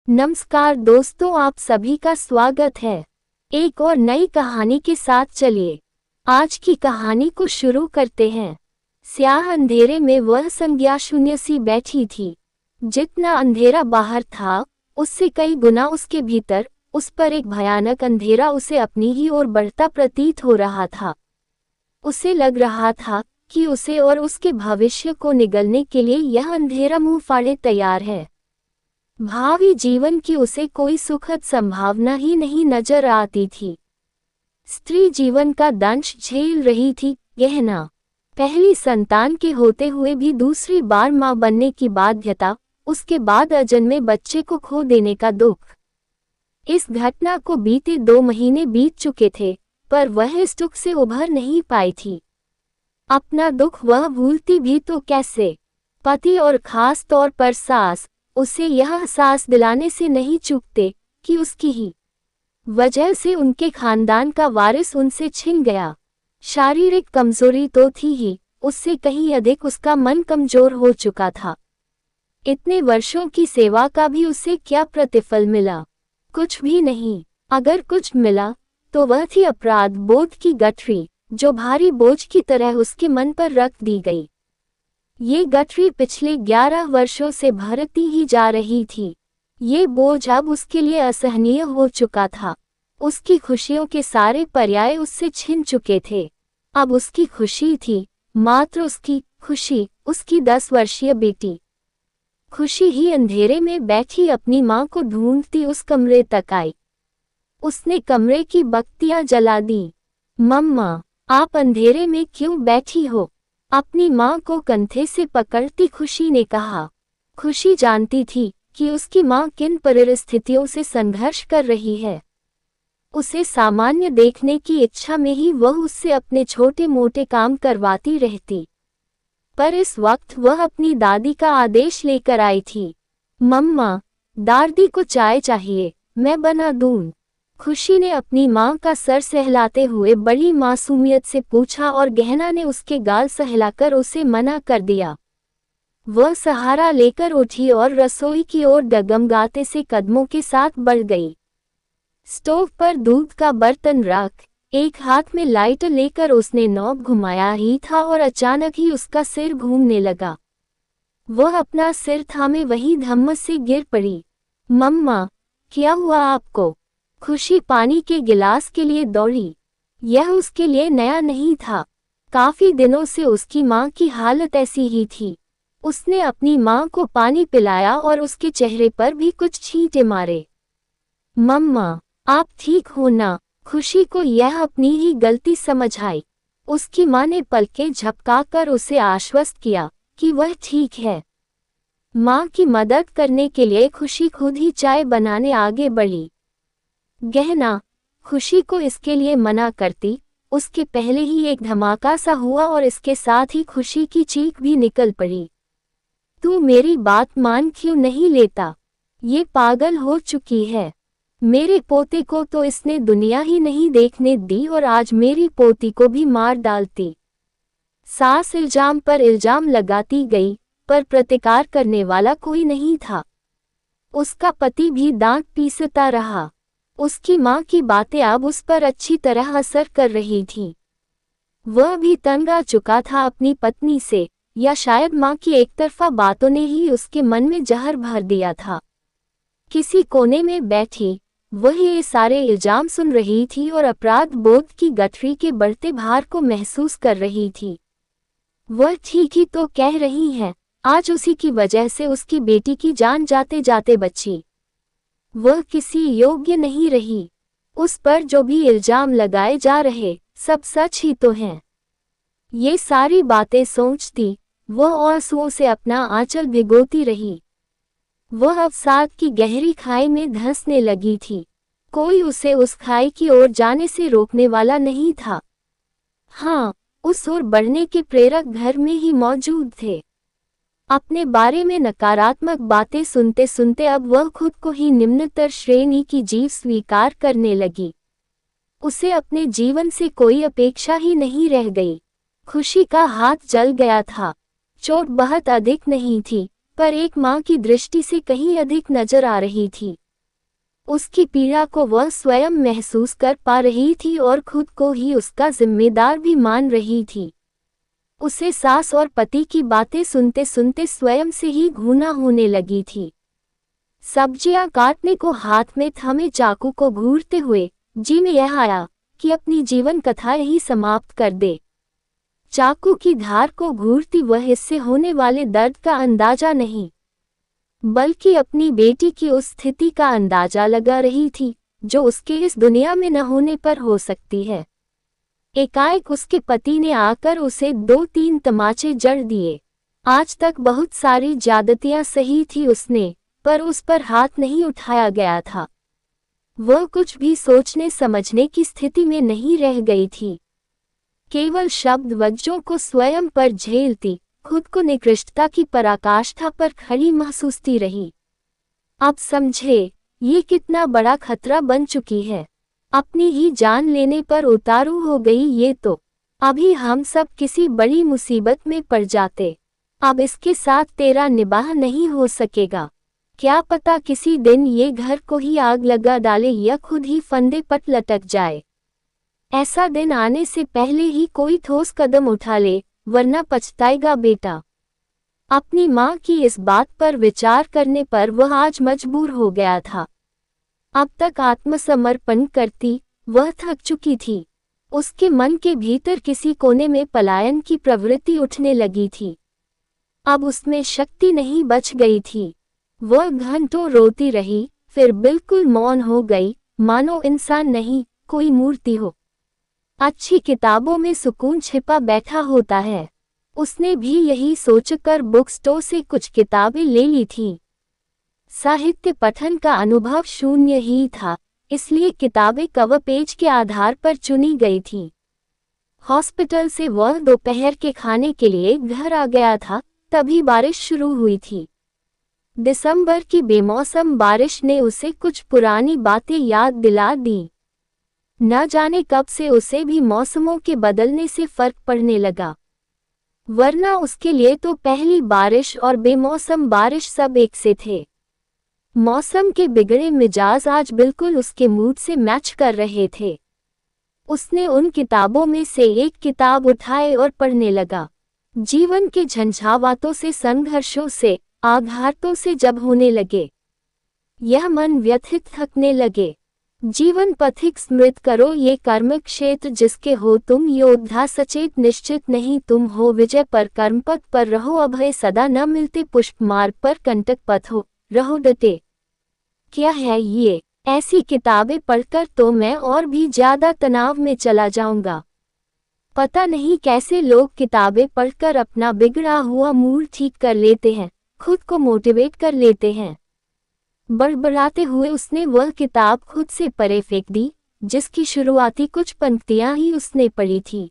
नमस्कार दोस्तों, आप सभी का स्वागत है एक और नई कहानी के साथ। चलिए आज की कहानी को शुरू करते हैं। स्याह अंधेरे में वह संज्ञा शून्य सी बैठी थी। जितना अंधेरा बाहर था उससे कई गुना उसके भीतर उस पर एक भयानक अंधेरा उसे अपनी ही ओर बढ़ता प्रतीत हो रहा था। उसे लग रहा था कि उसे और उसके भविष्य को निगलने के लिए यह अंधेरा मुंह फाड़े तैयार है। भावी जीवन की उसे कोई सुखद संभावना ही नहीं नजर आती थी। स्त्री जीवन का दंश झेल रही थी। गहना पहली संतान के होते हुए भी दूसरी बार मां बनने की बाध्यता, उसके बाद अजन्मे बच्चे को खो देने का दुख। इस घटना को बीते 2 महीने बीत चुके थे, पर वह इस दुख से उभर नहीं पाई थी। अपना दुख वह भूलती भी तो कैसे। पति और खास तौर पर सास उसे यह एहसास दिलाने से नहीं चूकते कि उसकी ही वजह से उनके खानदान का वारिस उनसे छिन गया। शारीरिक कमजोरी तो थी ही, उससे कहीं अधिक उसका मन कमजोर हो चुका था। इतने वर्षों की सेवा का भी उसे क्या प्रतिफल मिला? कुछ भी नहीं। अगर कुछ मिला तो वह थी अपराध बोध की गठरी, जो भारी बोझ की तरह उसके मन पर रख दी गई। ये गठरी पिछले 11 वर्षों से भरती ही जा रही थी। ये बोझ अब उसके लिए असहनीय हो चुका था। उसकी खुशियों के सारे पर्याय उससे छिन चुके थे। अब उसकी खुशी थी मात्र उसकी खुशी, उसकी 10 वर्षीय बेटी। खुशी ही अंधेरे में बैठी अपनी मां को ढूंढती उस कमरे तक आई। उसने कमरे की बत्तियां जला दी। मम्मा, आप अंधेरे में क्यों बैठी हो? अपनी मां को कंधे से पकड़ती खुशी ने कहा। खुशी जानती थी कि उसकी मां किन परिस्थितियों से संघर्ष कर रही है। उसे सामान्य देखने की इच्छा में ही वह उससे अपने छोटे मोटे काम करवाती रहती, पर इस वक्त वह अपनी दादी का आदेश लेकर आई थी। मम्मा, दादी को चाय चाहिए, मैं बना दूं? खुशी ने अपनी मां का सर सहलाते हुए बड़ी मासूमियत से पूछा और गहना ने उसके गाल सहलाकर उसे मना कर दिया। वह सहारा लेकर उठी और रसोई की ओर डगमगाते से कदमों के साथ बढ़ गई। स्टोव पर दूध का बर्तन रख, एक हाथ में लाइटर लेकर उसने नॉब घुमाया ही था और अचानक ही उसका सिर घूमने लगा। वह अपना सिर थामे वहीं धम्मस से गिर पड़ी। मम्मा, क्या हुआ आपको? खुशी पानी के गिलास के लिए दौड़ी। यह उसके लिए नया नहीं था। काफी दिनों से उसकी मां की हालत ऐसी ही थी। उसने अपनी मां को पानी पिलाया और उसके चेहरे पर भी कुछ छींटे मारे। मम्मा, आप ठीक हो ना? खुशी को यह अपनी ही गलती समझ आई। उसकी मां ने पलकें झपकाकर उसे आश्वस्त किया कि वह ठीक है। मां की मदद करने के लिए खुशी खुद ही चाय बनाने आगे बढ़ी। गहना खुशी को इसके लिए मना करती, उसके पहले ही एक धमाका सा हुआ और इसके साथ ही खुशी की चीख भी निकल पड़ी। तू मेरी बात मान क्यों नहीं लेता? ये पागल हो चुकी है। मेरे पोते को तो इसने दुनिया ही नहीं देखने दी और आज मेरी पोती को भी मार डालती। सास इल्जाम पर इल्जाम लगाती गई, पर प्रतिकार करने वाला कोई नहीं था। उसका पति भी दांत पीसता रहा। उसकी मां की बातें अब उस पर अच्छी तरह असर कर रही थीं। वह भी तंग आ चुका था अपनी पत्नी से, या शायद मां की एकतरफा बातों ने ही उसके मन में जहर भर दिया था। किसी कोने में बैठी वह ये सारे इल्जाम सुन रही थी और अपराध बोध की गठरी के बढ़ते भार को महसूस कर रही थी। वह ठीक ही तो कह रही हैं, आज उसी की वजह से उसकी बेटी की जान जाते जाते बची। वह किसी योग्य नहीं रही। उस पर जो भी इल्जाम लगाए जा रहे सब सच ही तो हैं। ये सारी बातें सोचती वह आंसुओं से अपना आंचल भिगोती रही। वह अवसाद की गहरी खाई में धंसने लगी थी। कोई उसे उस खाई की ओर जाने से रोकने वाला नहीं था। हाँ, उस ओर बढ़ने के प्रेरक घर में ही मौजूद थे। अपने बारे में नकारात्मक बातें सुनते सुनते अब वह खुद को ही निम्नतर श्रेणी की जीव स्वीकार करने लगी। उसे अपने जीवन से कोई अपेक्षा ही नहीं रह गई। खुशी का हाथ जल गया था। चोट बहुत अधिक नहीं थी, पर एक माँ की दृष्टि से कहीं अधिक नजर आ रही थी। उसकी पीड़ा को वह स्वयं महसूस कर पा रही थी और खुद को ही उसका जिम्मेदार भी मान रही थी। उसे सास और पति की बातें सुनते सुनते स्वयं से ही घृणा होने लगी थी। सब्जियां काटने को हाथ में थमे चाकू को घूरते हुए जी में यह आया कि अपनी जीवन कथा यही समाप्त कर दे। चाकू की धार को घूरती वह इससे होने वाले दर्द का अंदाजा नहीं, बल्कि अपनी बेटी की उस स्थिति का अंदाजा लगा रही थी जो उसके इस दुनिया में न होने पर हो सकती है। एकाएक उसके पति ने आकर उसे 2-3 तमाचे जड़ दिए। आज तक बहुत सारी ज्यादतियां सही थी उसने, पर उस पर हाथ नहीं उठाया गया था। वह कुछ भी सोचने समझने की स्थिति में नहीं रह गई थी। केवल शब्द वज्रों को स्वयं पर झेलती, खुद को निकृष्टता की पराकाष्ठा पर खड़ी महसूसती रही। अब समझे, ये कितना बड़ा खतरा बन चुकी है। अपनी ही जान लेने पर उतारू हो गई ये तो। अभी हम सब किसी बड़ी मुसीबत में पड़ जाते। अब इसके साथ तेरा निबाह नहीं हो सकेगा। क्या पता किसी दिन ये घर को ही आग लगा डाले या खुद ही फंदे पर लटक जाए। ऐसा दिन आने से पहले ही कोई ठोस कदम उठा ले, वरना पछताएगा बेटा। अपनी माँ की इस बात पर विचार करने पर वह आज मजबूर हो गया था। अब तक आत्मसमर्पण करती वह थक चुकी थी। उसके मन के भीतर किसी कोने में पलायन की प्रवृत्ति उठने लगी थी। अब उसमें शक्ति नहीं बच गई थी। वह घंटों रोती रही, फिर बिल्कुल मौन हो गई, मानो इंसान नहीं, कोई मूर्ति हो। अच्छी किताबों में सुकून छिपा बैठा होता है। उसने भी यही सोचकर बुक स्टोर से कुछ किताबें ले ली थीं। साहित्य पठन का अनुभव शून्य ही था, इसलिए किताबें कवर पेज के आधार पर चुनी गई थीं। हॉस्पिटल से वह दोपहर के खाने के लिए घर आ गया था, तभी बारिश शुरू हुई थी। दिसंबर की बेमौसम बारिश ने उसे कुछ पुरानी बातें याद दिला दी। न जाने कब से उसे भी मौसमों के बदलने से फर्क पड़ने लगा, वरना उसके लिए तो पहली बारिश और बेमौसम बारिश सब एक से थे। मौसम के बिगड़े मिजाज आज बिल्कुल उसके मूड से मैच कर रहे थे। उसने उन किताबों में से एक किताब उठाए और पढ़ने लगा। जीवन के झंझावातों से, संघर्षों से, आघातों से जब होने लगे यह मन व्यथित थकने लगे। जीवन पथिक स्मृत करो ये कर्म क्षेत्र जिसके हो तुम योद्धा सचेत निश्चित नहीं तुम हो विजय पर कर्मपथ पर रहो अभय सदा न मिलते पुष्प मार्ग पर कंटक पथ हो रहो डटे। क्या है ये? ऐसी किताबें पढ़कर तो मैं और भी ज्यादा तनाव में चला जाऊंगा। पता नहीं कैसे लोग किताबें पढ़कर अपना बिगड़ा हुआ मूड ठीक कर लेते हैं, खुद को मोटिवेट कर लेते हैं। बड़बड़ाते हुए उसने वह किताब खुद से परे फेंक दी, जिसकी शुरुआती कुछ पंक्तियां ही उसने पढ़ी थी।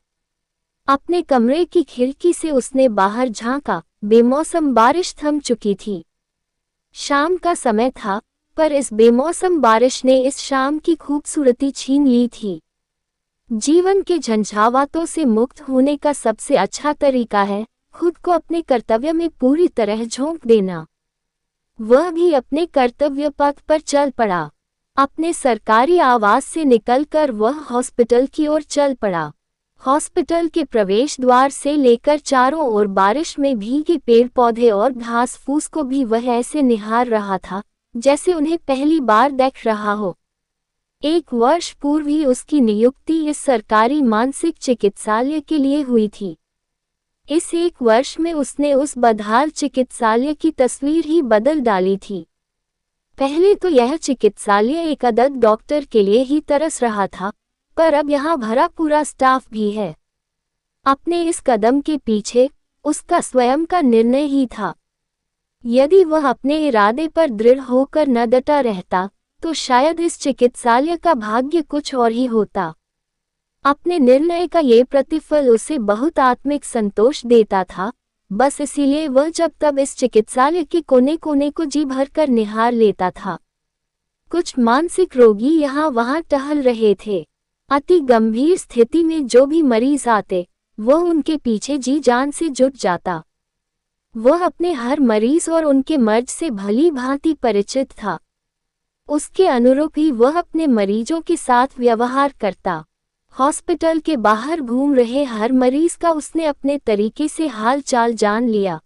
अपने कमरे की खिड़की से उसने बाहर झांका। बेमौसम बारिश थम चुकी थी। शाम का समय था, पर इस बेमौसम बारिश ने इस शाम की खूबसूरती छीन ली थी। जीवन के झंझावातों से मुक्त होने का सबसे अच्छा तरीका है खुद को अपने कर्तव्य में पूरी तरह झोंक देना। वह भी अपने कर्तव्य पथ पर चल पड़ा। अपने सरकारी आवास से निकलकर वह हॉस्पिटल की ओर चल पड़ा। हॉस्पिटल के प्रवेश द्वार से लेकर चारों ओर बारिश में भीगे पेड़ पौधे और घास फूस को भी वह ऐसे निहार रहा था जैसे उन्हें पहली बार देख रहा हो। 1 वर्ष पूर्व ही उसकी नियुक्ति इस सरकारी मानसिक चिकित्सालय के लिए हुई थी। इस 1 वर्ष में उसने उस बदहाल चिकित्सालय की तस्वीर ही बदल डाली थी। पहले तो यह चिकित्सालय एक अदद डॉक्टर के लिए ही तरस रहा था, पर अब यहाँ भरा पूरा स्टाफ भी है। अपने इस कदम के पीछे उसका स्वयं का निर्णय ही था। यदि वह अपने इरादे पर दृढ़ होकर न डटा रहता, तो शायद इस चिकित्सालय का भाग्य कुछ और ही होता। अपने निर्णय का ये प्रतिफल उसे बहुत आत्मिक संतोष देता था। बस इसीलिए वह जब तब इस चिकित्सालय के कोने कोने को जी भरकर निहार लेता था। कुछ मानसिक रोगी यहाँ वहाँ टहल रहे थे। अति गंभीर स्थिति में जो भी मरीज आते, वह उनके पीछे जी जान से जुट जाता। वह अपने हर मरीज और उनके मर्ज से भली भांति परिचित था। उसके अनुरूप ही वह अपने मरीजों के साथ व्यवहार करता। हॉस्पिटल के बाहर घूम रहे हर मरीज का उसने अपने तरीके से हाल चाल जान लिया।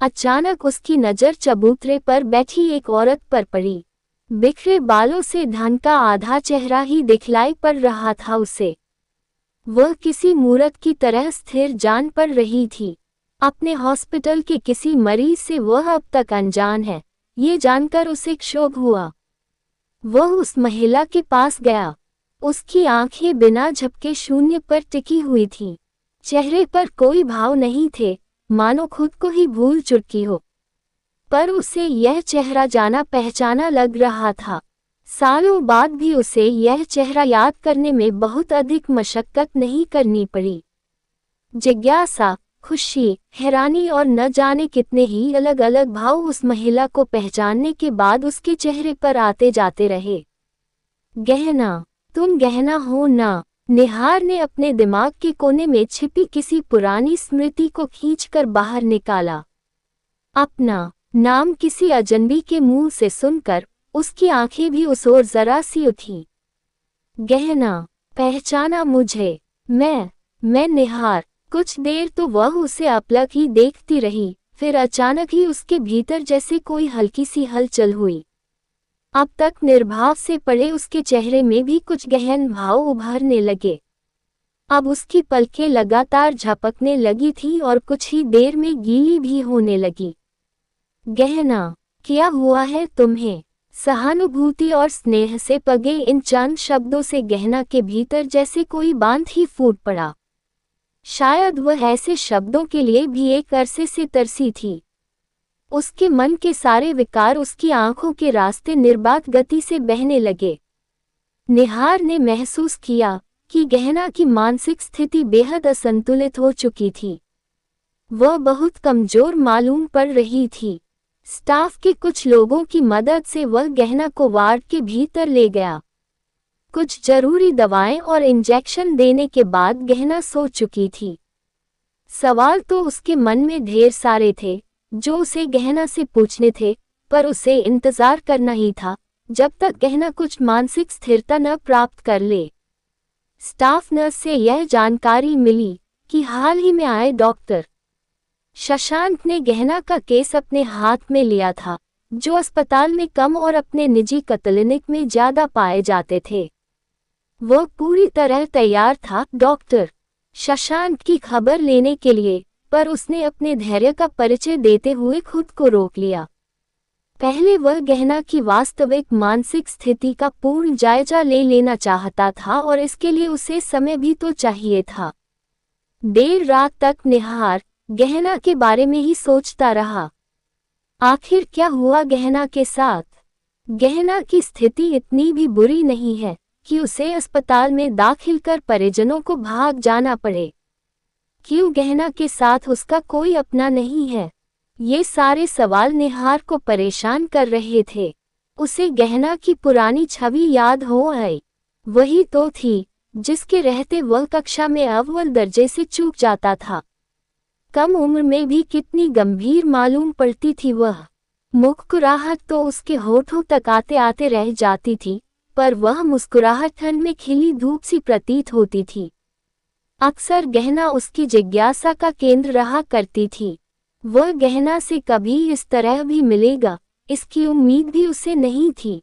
अचानक उसकी नज़र चबूतरे पर बैठी एक औरत पर पड़ी। बिखरे बालों से ढंग का आधा चेहरा ही दिखलाई पड़ रहा था उसे। वह किसी मूरत की तरह स्थिर जान पड़ रही थी। अपने हॉस्पिटल के किसी मरीज से वह अब तक अनजान है, ये जानकर उसे क्षोभ हुआ। वह उस महिला के पास गया। उसकी आंखें बिना झपके शून्य पर टिकी हुई थीं। चेहरे पर कोई भाव नहीं थे, मानो खुद को ही भूल चुकी हो। पर उसे यह चेहरा जाना पहचाना लग रहा था। सालों बाद भी उसे यह चेहरा याद करने में बहुत अधिक मशक्कत नहीं करनी पड़ी। जिज्ञासा, खुशी, हैरानी और न जाने कितने ही अलग अलग भाव उस महिला को पहचानने के बाद उसके चेहरे पर आते जाते रहे। गहना, तुम गहना हो ना? निहार ने अपने दिमाग के कोने में छिपी किसी पुरानी स्मृति को खींचकर बाहर निकाला। अपना नाम किसी अजनबी के मुंह से सुनकर उसकी आंखें भी उस ओर जरा सी उठी। गहना, पहचाना मुझे? मैं निहार। कुछ देर तो वह उसे अपलक ही देखती रही, फिर अचानक ही उसके भीतर जैसे कोई हल्की सी हलचल हुई। अब तक निर्भाव से पड़े उसके चेहरे में भी कुछ गहन भाव उभरने लगे। अब उसकी पलकें लगातार झपकने लगी थी और कुछ ही देर में गीली भी होने लगी। गहना, क्या हुआ है तुम्हें? सहानुभूति और स्नेह से पगे इन चंद शब्दों से गहना के भीतर जैसे कोई बांध ही फूट पड़ा। शायद वह ऐसे शब्दों के लिए भी एक अरसे से तरसी थी। उसके मन के सारे विकार उसकी आंखों के रास्ते निर्बाध गति से बहने लगे। निहार ने महसूस किया कि गहना की मानसिक स्थिति बेहद असंतुलित हो चुकी थी। वह बहुत कमजोर मालूम पड़ रही थी। स्टाफ के कुछ लोगों की मदद से वह गहना को वार्ड के भीतर ले गया। कुछ जरूरी दवाएं और इंजेक्शन देने के बाद गहना सो चुकी थी। सवाल तो उसके मन में ढेर सारे थे जो उसे गहना से पूछने थे, पर उसे इंतजार करना ही था जब तक गहना कुछ मानसिक स्थिरता न प्राप्त कर ले। स्टाफ नर्स से यह जानकारी मिली कि हाल ही में आए डॉक्टर शशांक ने गहना का केस अपने हाथ में लिया था, जो अस्पताल में कम और अपने निजी क्लिनिक में ज्यादा पाए जाते थे। वह पूरी तरह तैयार था डॉक्टर शशांक की खबर लेने के लिए, पर उसने अपने धैर्य का परिचय देते हुए खुद को रोक लिया। पहले वह गहना की वास्तविक मानसिक स्थिति का पूर्ण जायजा ले लेना चाहता था और इसके लिए उसे समय भी तो चाहिए था। देर रात तक निहार गहना के बारे में ही सोचता रहा। आखिर क्या हुआ गहना के साथ? गहना की स्थिति इतनी भी बुरी नहीं है कि उसे अस्पताल में दाखिल कर परिजनों को भाग जाना पड़े। क्यों गहना के साथ उसका कोई अपना नहीं है? ये सारे सवाल निहार को परेशान कर रहे थे। उसे गहना की पुरानी छवि याद हो आई। वही तो थी जिसके रहते वह कक्षा में अव्वल दर्जे से चूक जाता था। कम उम्र में भी कितनी गंभीर मालूम पड़ती थी वह। मुस्कुराहट तो उसके होठों तक आते आते रह जाती थी, पर वह मुस्कुराहट ठंड में खिली धूप सी प्रतीत होती थी। अक्सर गहना उसकी जिज्ञासा का केंद्र रहा करती थी। वह गहना से कभी इस तरह भी मिलेगा, इसकी उम्मीद भी उसे नहीं थी।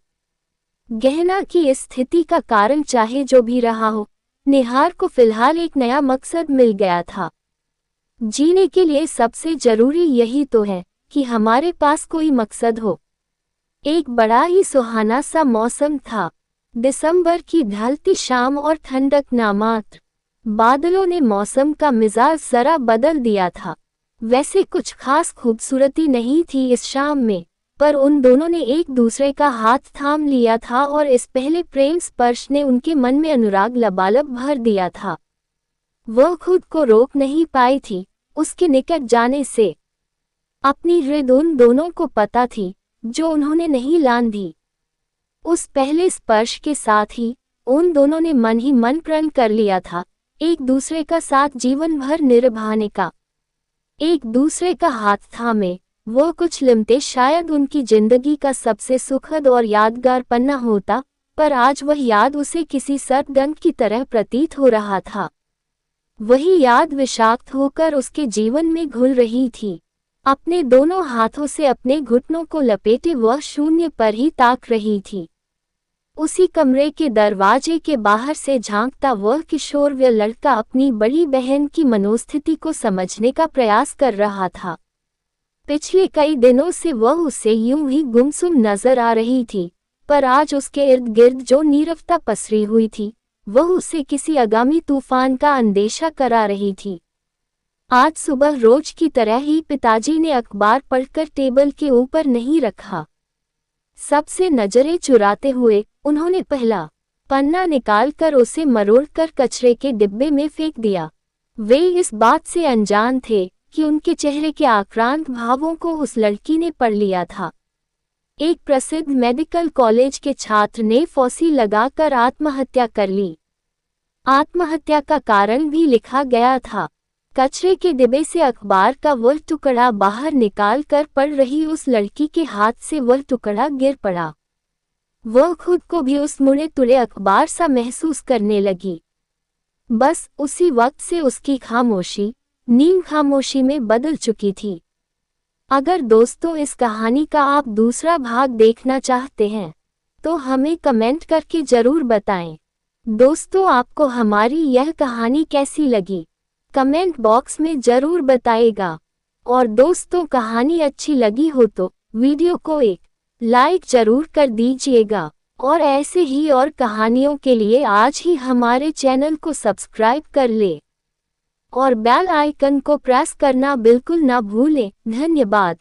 गहना की इस स्थिति का कारण चाहे जो भी रहा हो, निहार को फिलहाल एक नया मकसद मिल गया था। जीने के लिए सबसे जरूरी यही तो है कि हमारे पास कोई मकसद हो। एक बड़ा ही सुहाना सा मौसम था। दिसंबर की ढलती शाम और ठंडक नामात्र। बादलों ने मौसम का मिजाज जरा बदल दिया था। वैसे कुछ खास खूबसूरती नहीं थी इस शाम में, पर उन दोनों ने एक दूसरे का हाथ थाम लिया था और इस पहले प्रेम स्पर्श ने उनके मन में अनुराग लबालब भर दिया था। वह खुद को रोक नहीं पाई थी उसके निकट जाने से। अपनी हृद उन दोनों को पता थी जो उन्होंने नहीं लांघी। उस पहले स्पर्श के साथ ही उन दोनों ने मन ही मन प्रण कर लिया था एक दूसरे का साथ जीवन भर निभाने का। एक दूसरे का हाथ थामे वो कुछ लिम्टे शायद उनकी जिंदगी का सबसे सुखद और यादगार पन्ना होता, पर आज वह याद उसे किसी सर्पदंड की तरह प्रतीत हो रहा था। वही याद विषाक्त होकर उसके जीवन में घुल रही थी। अपने दोनों हाथों से अपने घुटनों को लपेटे वह शून्य पर ही ताक रही थी। उसी कमरे के दरवाजे के बाहर से झांकता वह किशोरवय लड़का अपनी बड़ी बहन की मनोस्थिति को समझने का प्रयास कर रहा था। पिछले कई दिनों से वह उसे यूं ही गुमसुम नजर आ रही थी, पर आज उसके इर्द गिर्द जो नीरवता पसरी हुई थी, वह उसे किसी आगामी तूफान का अंदेशा करा रही थी। आज सुबह रोज की तरह ही पिताजी ने अखबार पढ़कर टेबल के ऊपर नहीं रखा। सबसे नजरें चुराते हुए उन्होंने पहला पन्ना निकालकर उसे मरोड़कर कचरे के डिब्बे में फेंक दिया। वे इस बात से अनजान थे कि उनके चेहरे के आक्रांत भावों को उस लड़की ने पढ़ लिया था। एक प्रसिद्ध मेडिकल कॉलेज के छात्र ने फांसी लगाकर आत्महत्या कर ली। आत्महत्या का कारण भी लिखा गया था। कचरे के डिब्बे से अखबार का वह टुकड़ा बाहर निकालकर पढ़ रही उस लड़की के हाथ से वह टुकड़ा गिर पड़ा। वह खुद को भी उस मुड़े तुड़े अखबार सा महसूस करने लगी। बस उसी वक्त से उसकी खामोशी नीम खामोशी में बदल चुकी थी। अगर दोस्तों इस कहानी का आप दूसरा भाग देखना चाहते हैं तो हमें कमेंट करके जरूर बताएं। दोस्तों आपको हमारी यह कहानी कैसी लगी कमेंट बॉक्स में जरूर बताएगा। और दोस्तों कहानी अच्छी लगी हो तो वीडियो को एक लाइक जरूर कर दीजिएगा और ऐसे ही और कहानियों के लिए आज ही हमारे चैनल को सब्सक्राइब कर ले और बेल आइकन को प्रेस करना बिल्कुल ना भूलें। धन्यवाद।